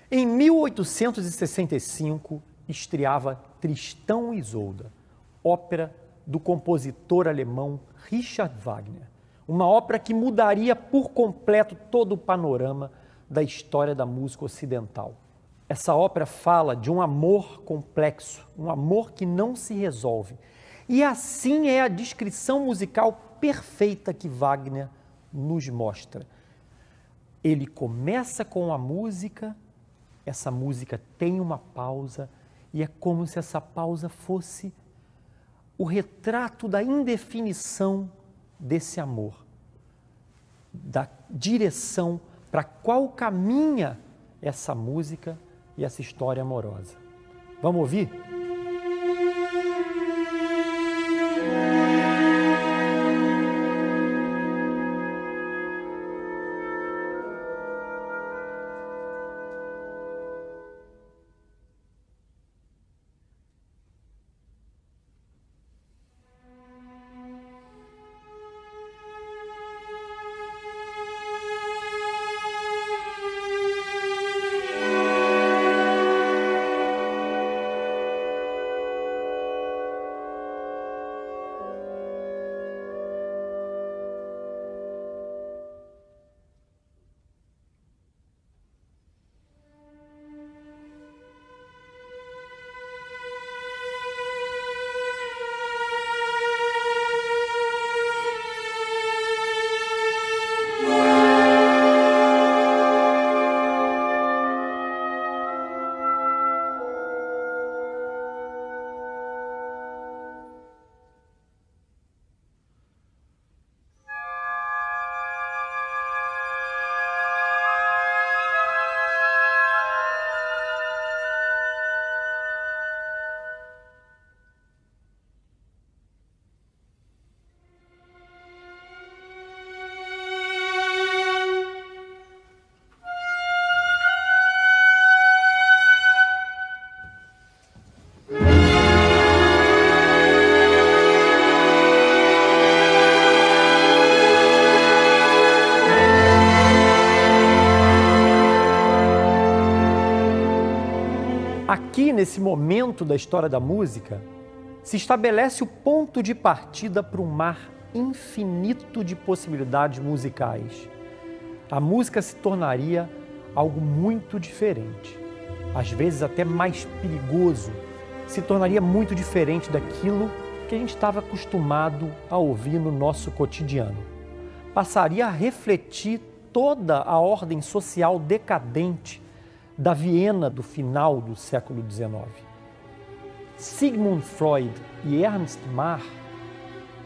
Em 1865, estreava Tristão e Isolda, ópera do compositor alemão Richard Wagner. Uma ópera que mudaria por completo todo o panorama da história da música ocidental. Essa ópera fala de um amor complexo, um amor que não se resolve. E assim é a descrição musical perfeita que Wagner nos mostra. Ele começa com a música, essa música tem uma pausa, e é como se essa pausa fosse o retrato da indefinição desse amor, da direção para qual caminha essa música e essa história amorosa. Vamos ouvir? Aqui, nesse momento da história da música, se estabelece o ponto de partida para um mar infinito de possibilidades musicais. A música se tornaria algo muito diferente, às vezes até mais perigoso, se tornaria muito diferente daquilo que a gente estava acostumado a ouvir no nosso cotidiano. Passaria a refletir toda a ordem social decadente da Viena do final do século XIX. Sigmund Freud e Ernst Mach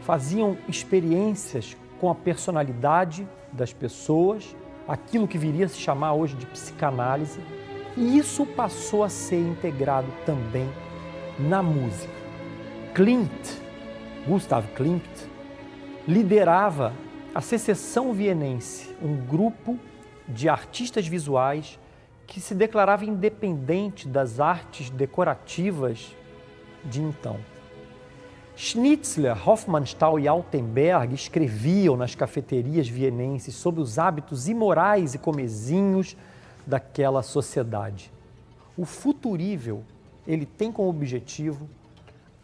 faziam experiências com a personalidade das pessoas, aquilo que viria a se chamar hoje de psicanálise, e isso passou a ser integrado também na música. Gustav Klimt, liderava a Secessão Vienense, um grupo de artistas visuais que se declarava independente das artes decorativas de então. Schnitzler, Hofmannsthal e Altenberg escreviam nas cafeterias vienenses sobre os hábitos imorais e comezinhos daquela sociedade. O Futurível, ele tem como objetivo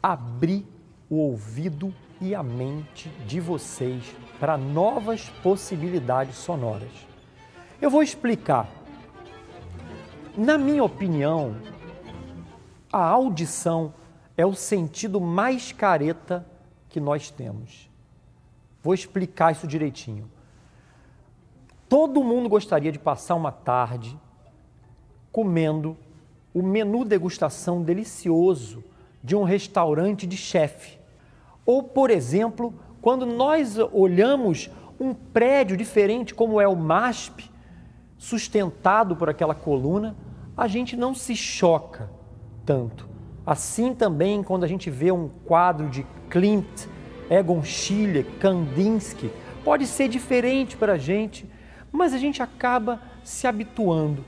abrir o ouvido e a mente de vocês para novas possibilidades sonoras. Eu vou explicar. Na minha opinião, a audição é o sentido mais careta que nós temos. Vou explicar isso direitinho. Todo mundo gostaria de passar uma tarde comendo o menu degustação delicioso de um restaurante de chefe. Ou, por exemplo, quando nós olhamos um prédio diferente como é o MASP, sustentado por aquela coluna, a gente não se choca tanto. Assim também quando a gente vê um quadro de Klimt, Egon Schiele, Kandinsky, pode ser diferente para a gente, mas a gente acaba se habituando.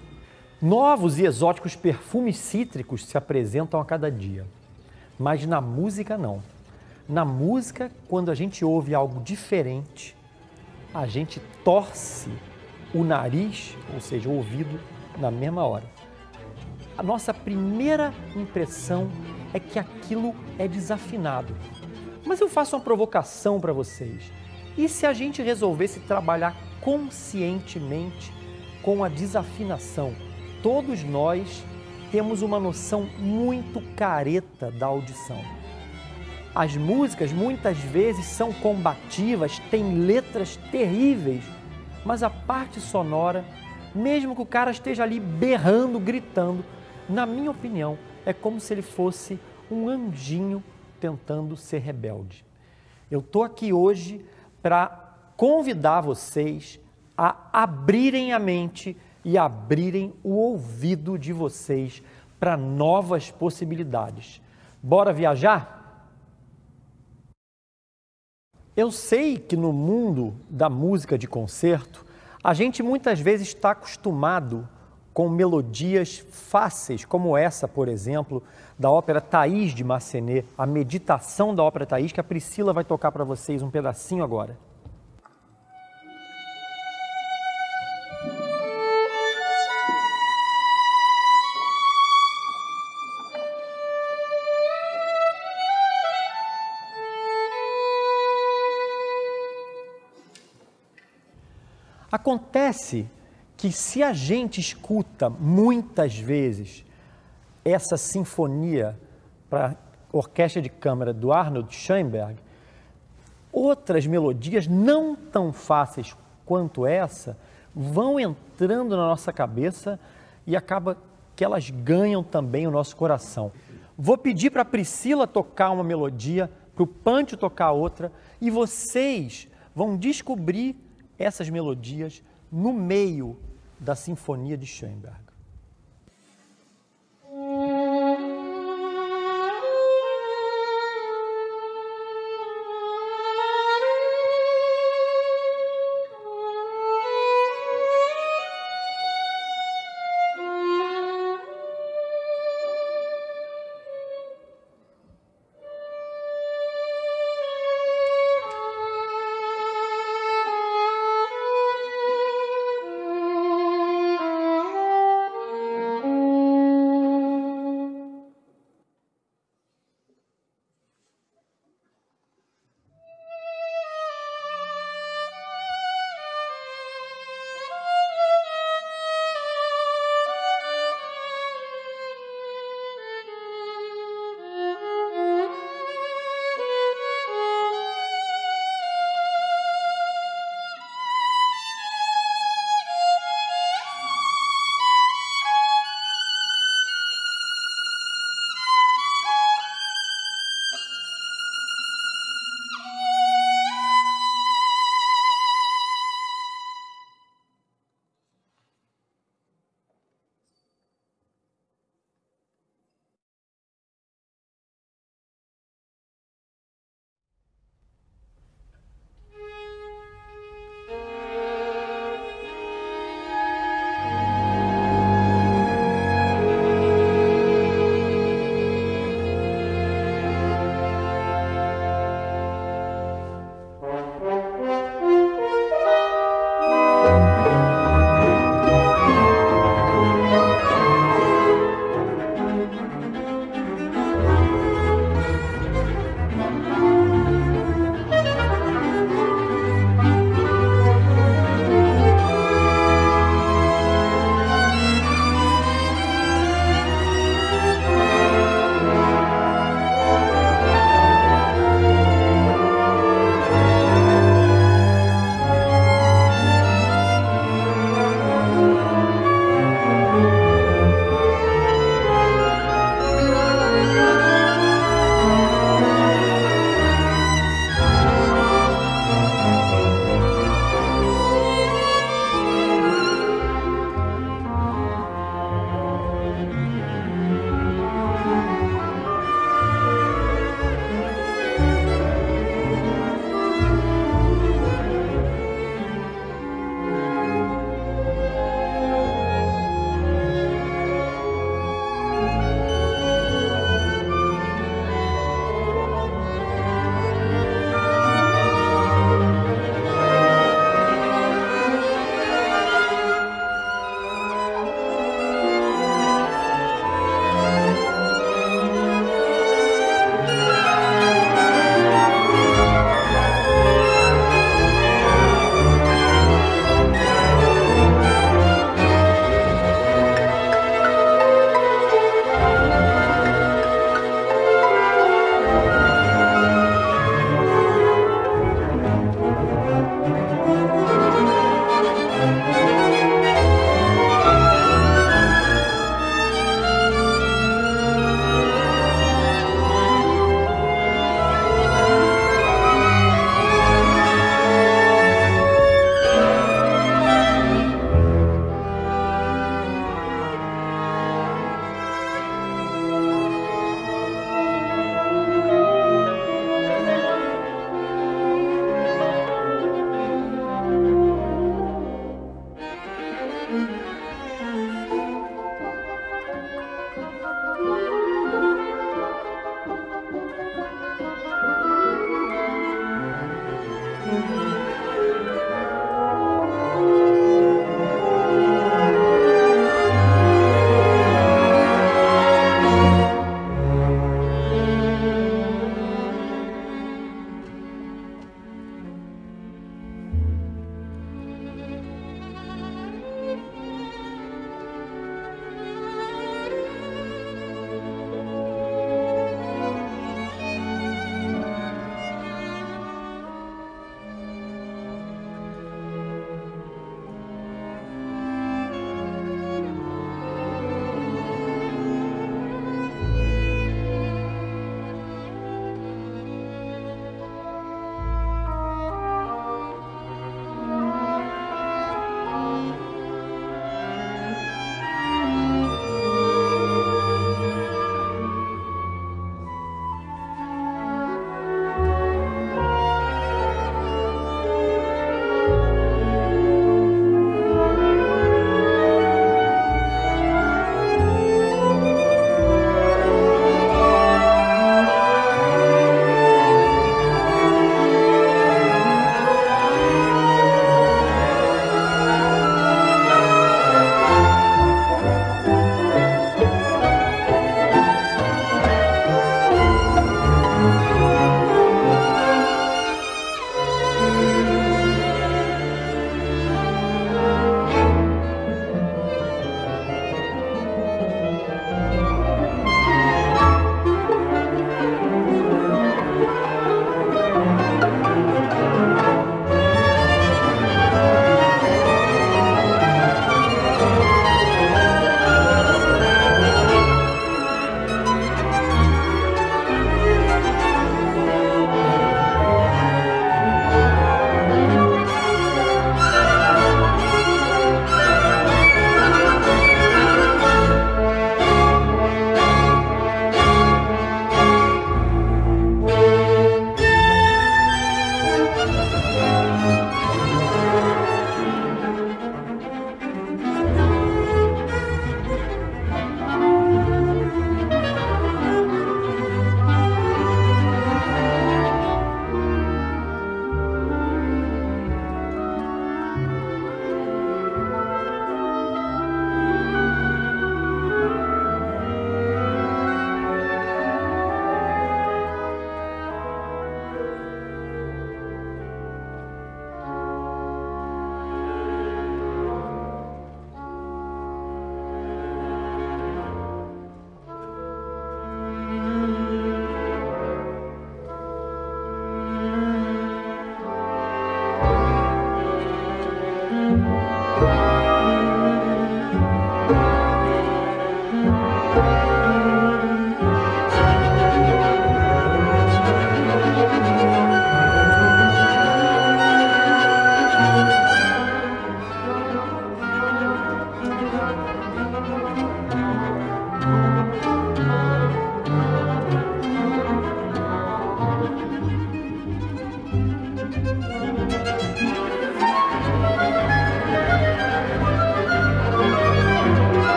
Novos e exóticos perfumes cítricos se apresentam a cada dia, mas na música não. Na música, quando a gente ouve algo diferente, a gente torce o nariz, ou seja, o ouvido, na mesma hora. a nossa primeira impressão é que aquilo é desafinado. Mas eu faço uma provocação para vocês. E se a gente resolvesse trabalhar conscientemente com a desafinação? Todos nós temos uma noção muito careta da audição. As músicas muitas vezes são combativas, têm letras terríveis, mas a parte sonora, mesmo que o cara esteja ali berrando, gritando, na minha opinião, é como se ele fosse um anjinho tentando ser rebelde. Eu estou aqui hoje para convidar vocês a abrirem a mente e abrirem o ouvido de vocês para novas possibilidades. Bora viajar? Eu sei que no mundo da música de concerto, a gente muitas vezes está acostumado com melodias fáceis, como essa, por exemplo, da ópera Thaís de Massenet, a meditação da ópera Thaís, que a Priscila vai tocar para vocês um pedacinho agora. Acontece que se a gente escuta muitas vezes essa sinfonia para orquestra de câmara do Arnold Schoenberg, outras melodias não tão fáceis quanto essa vão entrando na nossa cabeça e acaba que elas ganham também o nosso coração. Vou pedir para a Priscila tocar uma melodia, para o Pâncio tocar outra, e vocês vão descobrir essas melodias no meio da Sinfonia de Schoenberg.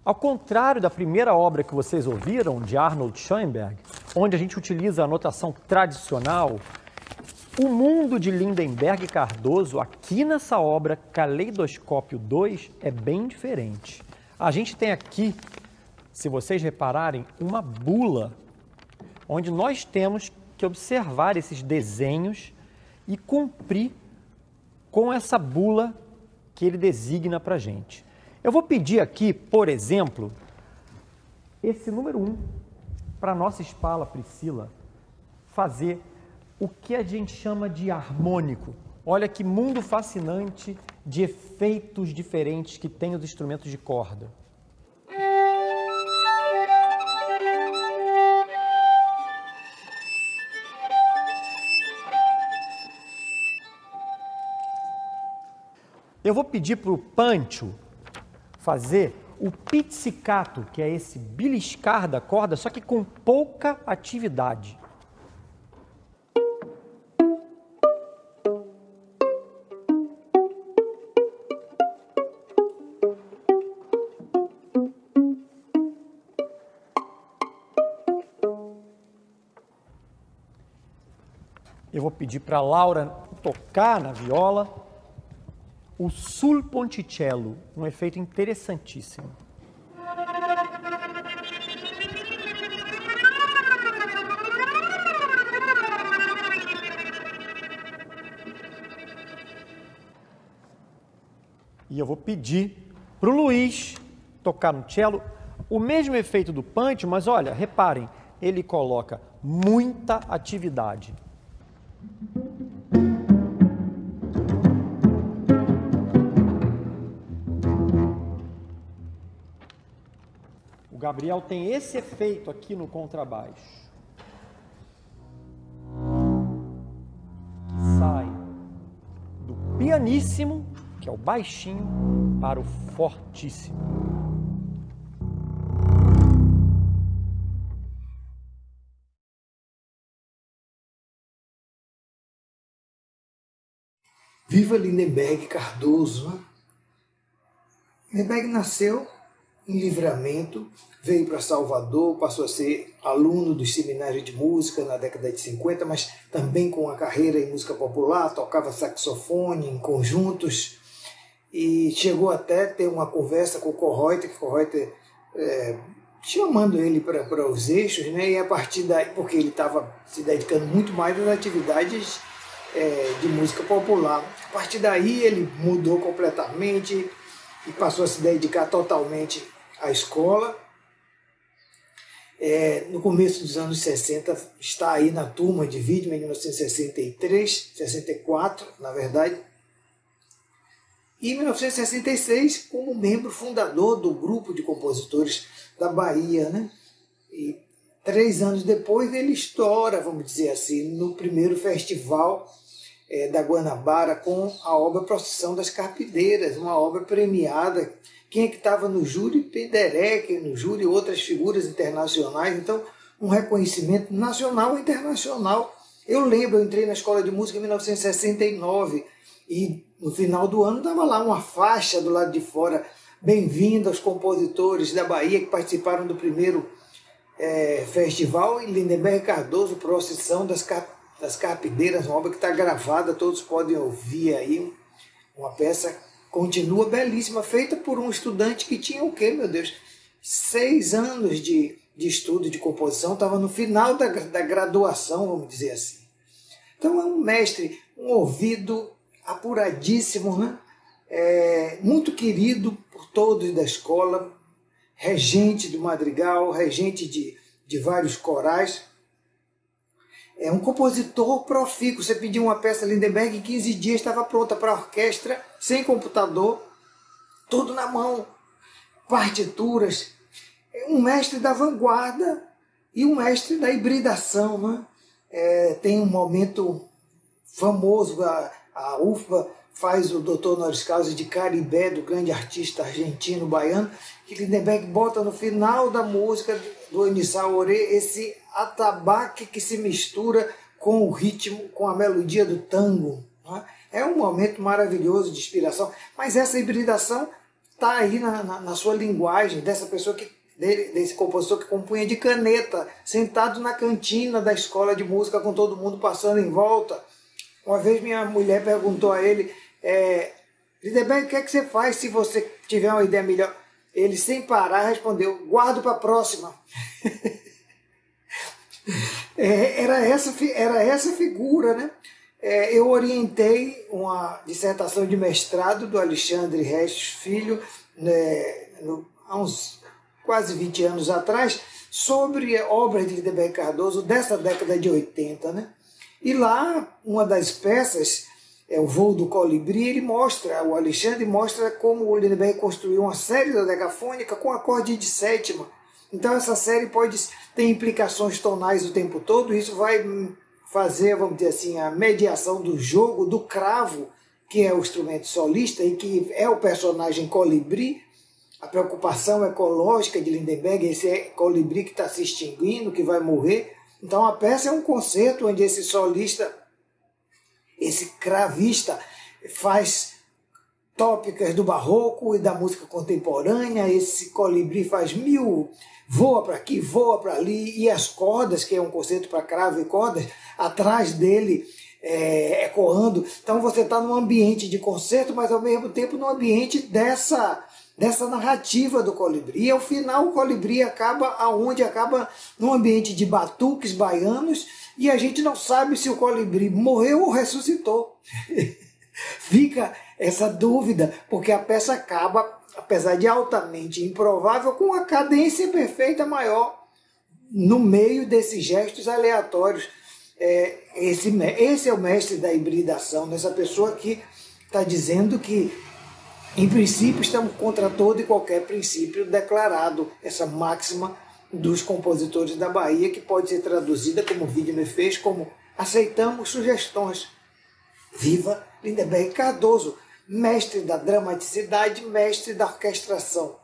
Ao contrário da primeira obra que vocês ouviram, de Arnold Schoenberg, onde a gente utiliza a notação tradicional, o mundo de Lindenberg e Cardoso, aqui nessa obra Caleidoscópio 2, é bem diferente. A gente tem aqui, se vocês repararem, uma bula, onde nós temos que observar esses desenhos e cumprir com essa bula que ele designa para a gente. Eu vou pedir aqui, por exemplo, esse número 1, para a nossa espala Priscila fazer o que a gente chama de harmônico. Olha que mundo fascinante de efeitos diferentes que tem os instrumentos de corda. Eu vou pedir para o Pancho fazer o pizzicato, que é esse beliscar da corda, só que com pouca atividade. Eu vou pedir para a Laura tocar na viola o sul ponticello, um efeito interessantíssimo. E eu vou pedir para o Luiz tocar no cello o mesmo efeito do punch, mas olha, reparem, ele coloca muita atividade. O Gabriel tem esse efeito aqui no contrabaixo. Que sai do pianíssimo, que é o baixinho, para o fortíssimo. Viva Lindenberg Cardoso, né? Lindenberg nasceu em Livramento, veio para Salvador, passou a ser aluno do seminário de música na década de 50, mas também com uma carreira em música popular, tocava saxofone em conjuntos e chegou até a ter uma conversa com o Kohreuter, que Kohreuter chamando ele para os eixos, né? E a partir daí, porque ele estava se dedicando muito mais às atividades de música popular. A partir daí ele mudou completamente e passou a se dedicar totalmente à escola. No começo dos anos 60, está aí na turma de Wiedemann, em 1963, 64, na verdade. E em 1966, como membro fundador do grupo de compositores da Bahia, né? E 3 anos depois ele estoura, vamos dizer assim, no primeiro festival da Guanabara com a obra Procissão das Carpideiras, uma obra premiada. Quem é que estava no júri? Penderecki, no júri, outras figuras internacionais. Então, um reconhecimento nacional e internacional. Eu lembro, eu entrei na escola de música em 1969 e no final do ano estava lá uma faixa do lado de fora, bem-vindo aos compositores da Bahia que participaram do primeiro festival, em Lindenberg Cardoso, Procissão das Carpideiras, uma obra que está gravada, todos podem ouvir aí, uma peça continua belíssima, feita por um estudante que tinha o quê, meu Deus? 6 anos de estudo de composição, estava no final da graduação, vamos dizer assim. Então é um mestre, um ouvido apuradíssimo, né? Muito querido por todos da escola, regente do madrigal, regente de vários corais. É um compositor profícuo. Você pediu uma peça Lindenberg, em 15 dias estava pronta para a orquestra, sem computador, tudo na mão, partituras. É um mestre da vanguarda e um mestre da hibridação, né? Tem um momento famoso, a UFBA faz o doutor honoris causa de Caribé, do grande artista argentino-baiano, que Lindenberg bota no final da música do Enissal Oré esse atabaque que se mistura com o ritmo, com a melodia do tango. Né? É um momento maravilhoso de inspiração, mas essa hibridação está aí na sua linguagem, desse compositor que compunha de caneta, sentado na cantina da escola de música com todo mundo passando em volta. Uma vez minha mulher perguntou a ele, Lindenberg, o que é que você faz se você tiver uma ideia melhor? Ele, sem parar, respondeu, guardo para a próxima. Era essa figura, né? Eu orientei uma dissertação de mestrado do Alexandre Restes Filho, né, há uns quase 20 anos atrás, sobre obras de Lindenberg Cardoso dessa década de 80. Né? E lá, uma das peças, o Voo do Colibri, o Alexandre mostra como o Lindenberg construiu uma série dodecafônica com acorde de sétima. Então essa série pode ter implicações tonais o tempo todo, e isso vai fazer, vamos dizer assim, a mediação do jogo do cravo, que é o instrumento solista e que é o personagem colibri, a preocupação ecológica de Lindenberg, esse colibri que está se extinguindo, que vai morrer. Então a peça é um concerto onde esse solista, esse cravista, faz tópicas do barroco e da música contemporânea, esse colibri faz voa para aqui, voa para ali, e as cordas, que é um concerto para cravo e cordas, atrás dele ecoando. Então você está num ambiente de concerto, mas ao mesmo tempo num ambiente dessa narrativa do colibri. E ao final o colibri acaba num ambiente de batuques baianos, e a gente não sabe se o colibri morreu ou ressuscitou. Fica essa dúvida, porque a peça acaba, apesar de altamente improvável, com uma cadência perfeita maior no meio desses gestos aleatórios. Esse é o mestre da hibridação, nessa pessoa que está dizendo que, em princípio, estamos contra todo e qualquer princípio declarado, essa máxima dos compositores da Bahia, que pode ser traduzida, como o Widmer fez, como aceitamos sugestões. Viva Lindenberg Cardoso, mestre da dramaticidade, mestre da orquestração.